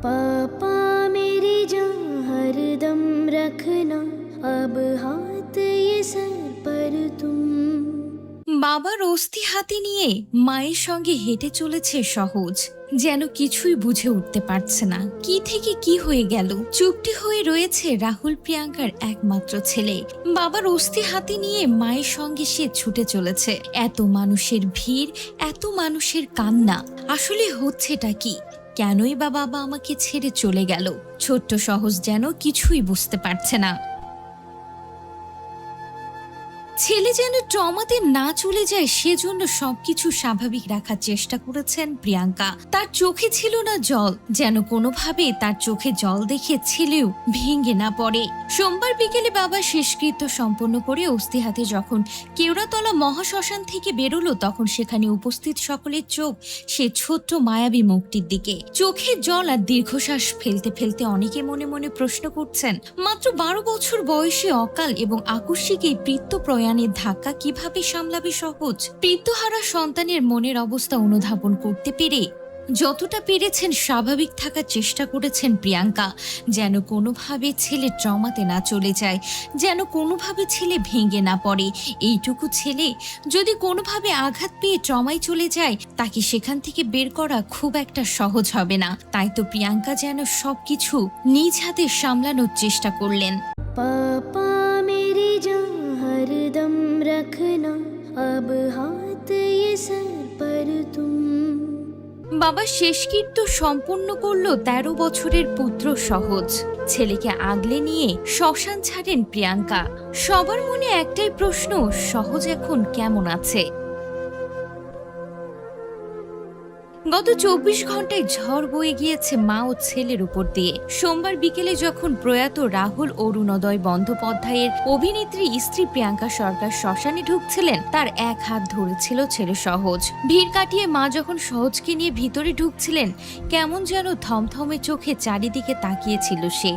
पापा मेरी जान हरदम रखना, अब हाथ ये सर पर तुम। বাবার অস্থি হাতে নিয়ে মায়ের সঙ্গে হেঁটে চলেছে সহজ, যেন কিছুই বুঝে উঠতে পারছে না কি থেকে কি হয়ে গেল। চুপটি হয়ে রয়েছে রাহুল প্রিয়াঙ্কার একমাত্র ছেলে। বাবার অস্থি হাতে নিয়ে মায়ের সঙ্গে সে ছুটে চলেছে। এত মানুষের ভিড়, এত মানুষের কান্না, আসলে হচ্ছেটা কি? কেনই বা বাবা আমাকে ছেড়ে চলে গেল? ছোট্ট সহজ যেন কিছুই বুঝতে পারছে না। ছেলে যেন ট্রমাতে না চলে যায় সেজন্য সবকিছু স্বাভাবিক রাখার চেষ্টা করেছেন প্রিয়াঙ্কা। তার চোখে ছিল না জল, যেন কোনোভাবে তার চোখে জল দেখে ছেলেও ভেঙে না পড়ে। সোমবার বিকেলে বাবা শেষকৃত্য সম্পন্ন করে অস্থি হাতে যখন কেওড়াতলা মহাশ্মশান থেকে বেরোলো, তখন সেখানে উপস্থিত সকলের চোখ সে ছোট্ট মায়াবী মুখটির দিকে। চোখে জল আর দীর্ঘশ্বাস ফেলতে ফেলতে অনেকে মনে মনে প্রশ্ন করছেন, মাত্র 12 বছর বয়সে অকাল এবং আকস্মিক এই পিতৃ প্রয়াণের ধাক্কা কিভাবে সামলাবে সহজ? পিতৃহারা সন্তানের মনের অবস্থা অনুধাবন করতে পেরে যতটা পেরেছেন স্বাভাবিক থাকার চেষ্টা করেছেন প্রিয়াঙ্কা, যেন কোনোভাবে ছেলে ট্রমাতে না চলে যায়, যেন কোনোভাবে ছেলে ভেঙে না পড়ে। এইটুকু ছেলে যদি কোনোভাবে আঘাত পেয়ে ট্রমায় চলে যায়, তাকে সেখান থেকে বের করা খুব একটা সহজ হবে না। তাই তো প্রিয়াঙ্কা যেন সবকিছু নিজ হাতে সামলানোর চেষ্টা করলেন। पापा मेरी जान हरदम रखना, अब हाथ ये सर पर तुम। বাবা শেষকৃত্য সম্পন্ন করলো 13 বছরের পুত্র সহজ। ছেলেকে আগলে নিয়ে শ্মশান ছাড়েন প্রিয়াঙ্কা। সবার মনে একটাই প্রশ্ন, সহজ এখন কেমন আছে? গত 24 ঘন্টায় ঝড় বয়ে গিয়েছে মা ও ছেলের উপর দিয়ে। সোমবার বিকেলে যখন প্রয়াত রাহুল অরুণোদয় বন্দ্যোপাধ্যায়ের অভিনেত্রী স্ত্রী প্রিয়াঙ্কা সরকার শ্মশানে ঢুকছিলেন, তার এক হাত ধরেছিল ছেলে সহজ। ভিড় কাটিয়ে মা যখন সহজকে নিয়ে ভিতরে ঢুকছিলেন, কেমন যেন থমথমে চোখে চারিদিকে তাকিয়েছিল সে।